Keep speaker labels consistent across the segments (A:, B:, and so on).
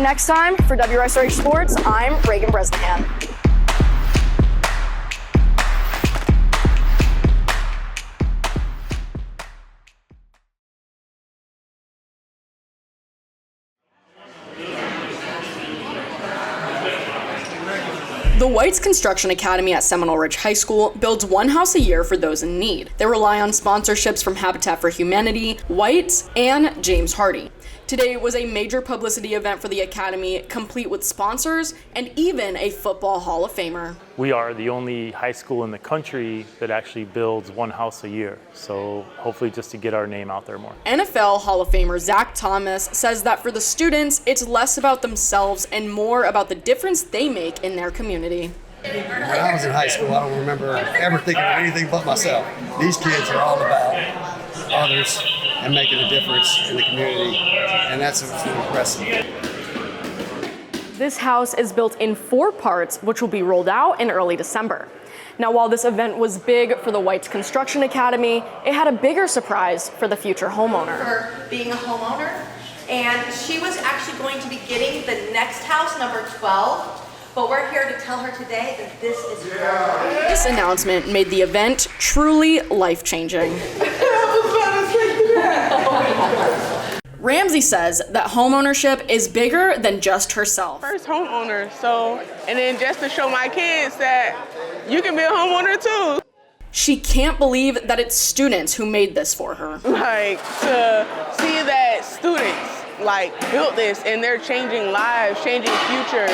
A: Next time for WSRH Sports, I'm Reagan Bresnahan. The White's Construction Academy at Seminole Ridge High School builds one house a year for those in need. They rely on sponsorships from Habitat for Humanity, White's, and James Hardy. Today was a major publicity event for the Academy, complete with sponsors and even a football Hall of Famer.
B: We are the only high school in the country that actually builds one house a year. So hopefully just to get our name out there more.
A: NFL Hall of Famer Zach Thomas says that for the students, it's less about themselves and more about the difference they make in their community.
C: When I was in high school, I don't remember ever thinking of anything but myself. These kids are all about others and making a difference in the community, and that's impressive.
A: This house is built in 4 parts, which will be rolled out in early December. Now, while this event was big for the White's Construction Academy, it had a bigger surprise for the future homeowner.
D: For being a homeowner, and she was actually going to be getting the next house, number 12, but we're here to tell her today that this is her.
A: This announcement made the event truly life-changing. Ramsey says that homeownership is bigger than just herself.
E: First homeowner, and then just to show my kids that you can be a homeowner too.
A: She can't believe that it's students who made this for her.
E: Like, to see that students built this and they're changing lives, changing futures,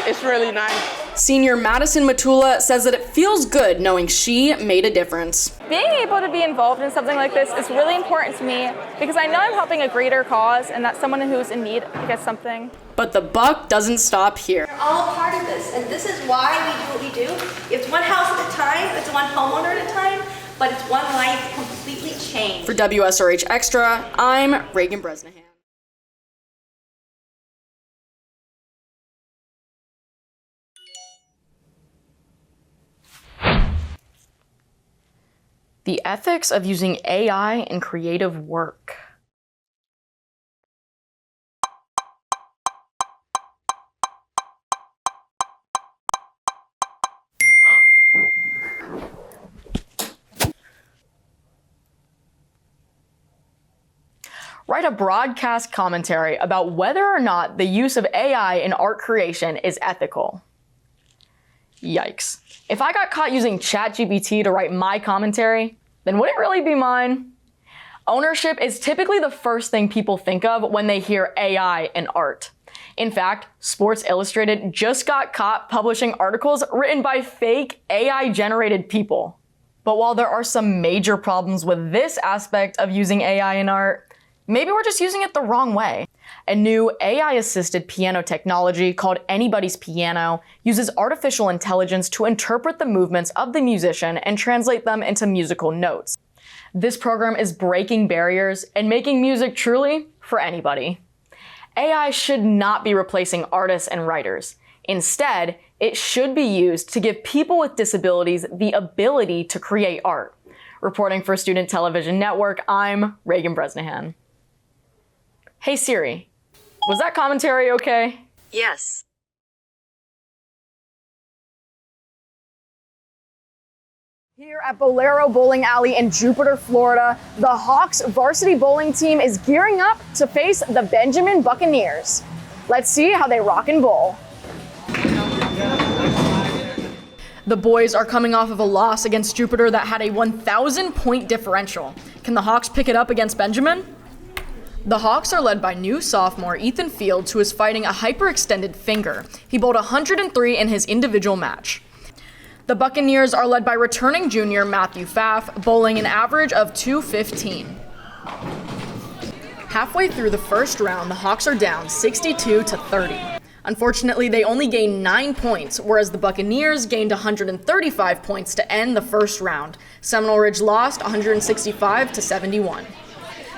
E: it's really nice.
A: Senior Madison Matula says that it feels good knowing she made a difference.
F: Being able to be involved in something like this is really important to me because I know I'm helping a greater cause and that someone who's in need gets something.
A: But the buck doesn't stop here.
D: We're all a part of this, and this is why we do what we do. It's one house at a time, it's one homeowner at a time, but it's one life completely changed.
A: For WSRH Extra, I'm Reagan Bresnahan. The ethics of using AI in creative work. Write a broadcast commentary about whether or not the use of AI in art creation is ethical. Yikes. If I got caught using ChatGPT to write my commentary, then would it really be mine? Ownership is typically the first thing people think of when they hear AI in art. In fact, Sports Illustrated just got caught publishing articles written by fake AI-generated people. But while there are some major problems with this aspect of using AI in art, maybe we're just using it the wrong way. A new AI-assisted piano technology called Anybody's Piano uses artificial intelligence to interpret the movements of the musician and translate them into musical notes. This program is breaking barriers and making music truly for anybody. AI should not be replacing artists and writers. Instead, it should be used to give people with disabilities the ability to create art. Reporting for Student Television Network, I'm Reagan Bresnahan. Hey Siri, was that commentary okay?
G: Yes.
A: Here at Bolero Bowling Alley in Jupiter, Florida, the Hawks varsity bowling team is gearing up to face the Benjamin Buccaneers. Let's see how they rock and bowl. The boys are coming off of a loss against Jupiter that had a 1,000-point differential. Can the Hawks pick it up against Benjamin? The Hawks are led by new sophomore Ethan Fields, who is fighting a hyperextended finger. He bowled 103 in his individual match. The Buccaneers are led by returning junior Matthew Pfaff, bowling an average of 215. Halfway through the first round, the Hawks are down 62-30. Unfortunately, they only gained 9 points, whereas the Buccaneers gained 135 points to end the first round. Seminole Ridge lost 165-71.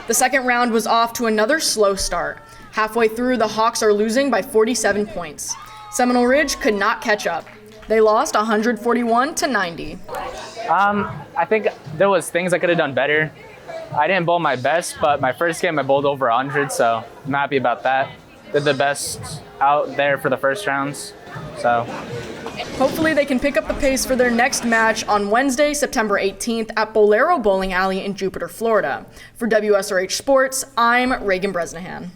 A: The second round was off to another slow start. Halfway through, the Hawks are losing by 47 points. Seminole Ridge could not catch up. They lost 141-90.
H: I think there was things I could have done better. I didn't bowl my best, but my first game I bowled over 100, so I'm happy about that. did the best out there for the first rounds. So
A: Hopefully they can pick up the pace for their next match on Wednesday, September 18th at Bolero Bowling Alley in Jupiter, Florida. For WSRH Sports, I'm Reagan Bresnahan.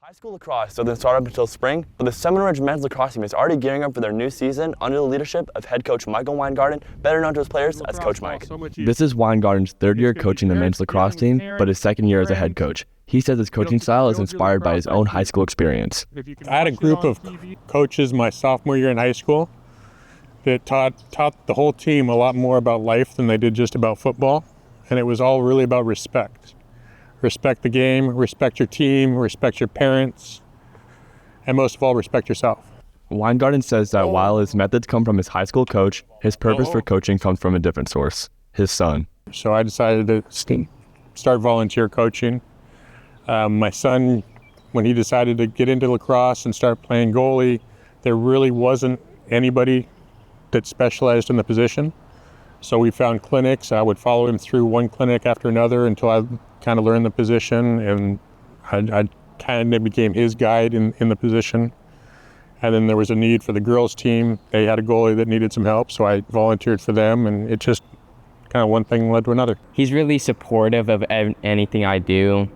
G: High school lacrosse doesn't start up until spring, but the Seminole Ridge men's lacrosse team is already gearing up for their new season under the leadership of head coach Michael Weingarten, better known to his players as Coach Mike. This is Weingarten's third year coaching the men's lacrosse team, but his second year as a head coach. He says his coaching style is inspired by his own high school experience.
I: I had a group of coaches my sophomore year in high school that taught the whole team a lot more about life than they did just about football, and it was all really about respect. Respect the game, respect your team, respect your parents, and most of all, respect yourself.
G: Weingarten says that while his methods come from his high school coach, his purpose for coaching comes from a different source, his son.
I: So I decided to start volunteer coaching. My son, when he decided to get into lacrosse and start playing goalie, there really wasn't anybody that specialized in the position. So we found clinics. I would follow him through one clinic after another until I kind of learned the position, and I kind of became his guide in the position. And then there was a need for the girls team. They had a goalie that needed some help, so I volunteered for them, and it just kind of one thing led to another.
J: He's really supportive of anything I do,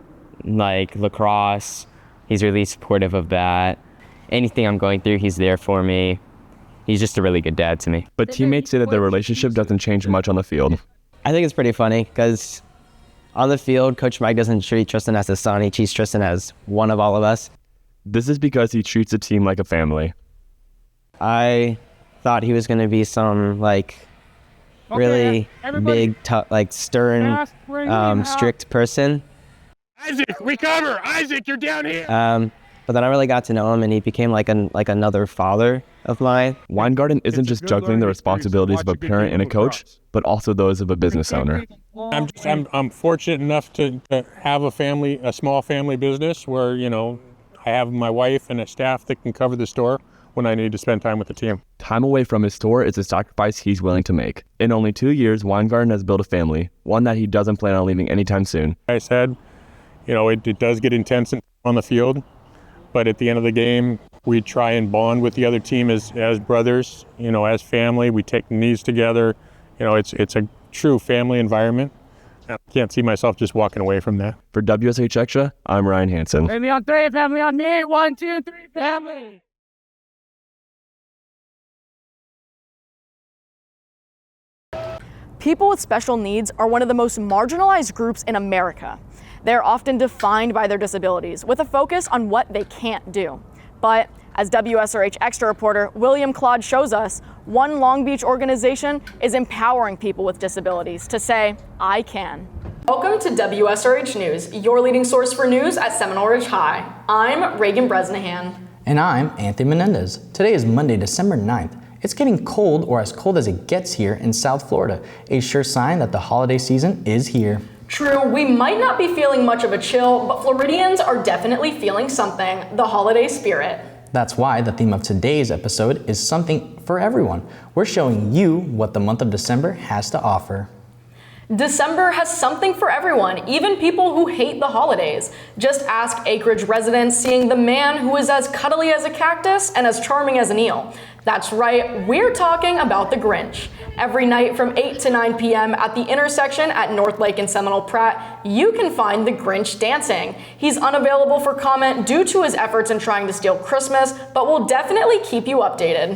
J: like lacrosse. He's really supportive of that. Anything I'm going through, he's there for me. He's just a really good dad to me.
G: But teammates say that their relationship doesn't change much on the field.
J: I think it's pretty funny because on the field, Coach Mike doesn't treat Tristan as his son. He treats Tristan as one of all of us.
G: This is because he treats the team like a family.
J: I thought he was going to be some really big, stern, strict person.
I: Isaac, recover! Isaac, you're down here!
J: But then I really got to know him, and he became like another father of mine.
G: Weingarten isn't just juggling the responsibilities of a parent and a coach, but also those of a business owner.
I: I'm fortunate enough to have a small family business where, I have my wife and a staff that can cover the store when I need to spend time with the team.
G: Time away from his store is a sacrifice he's willing to make. In only 2 years, Weingarten has built a family, one that he doesn't plan on leaving anytime soon.
I: I said, it does get intense on the field, but at the end of the game, we try and bond with the other team as brothers, as family. We take knees together. It's a true family environment. I can't see myself just walking away from that.
G: For WSH Extra, I'm Ryan Hansen.
H: family on three, family on me. 1, 2, 3, family.
A: People with special needs are one of the most marginalized groups in America. They're often defined by their disabilities, with a focus on what they can't do. But as WSRH Extra reporter William Claude shows us, one Long Beach organization is empowering people with disabilities to say, I can. Welcome to WSRH News, your leading source for news at Seminole Ridge High. I'm Reagan Bresnahan.
K: And I'm Anthony Menendez. Today is Monday, December 9th. It's getting cold, or as cold as it gets here in South Florida, a sure sign that the holiday season is here.
A: True, we might not be feeling much of a chill, but Floridians are definitely feeling something, the holiday spirit.
K: That's why the theme of today's episode is something for everyone. We're showing you what the month of December has to offer.
A: December has something for everyone, even people who hate the holidays. Just ask Acreage residents seeing the man who is as cuddly as a cactus and as charming as an eel. That's right, we're talking about the Grinch. Every night from 8 to 9 p.m. at the intersection at North Lake and Seminole Pratt, you can find the Grinch dancing. He's unavailable for comment due to his efforts in trying to steal Christmas, but will definitely keep you updated.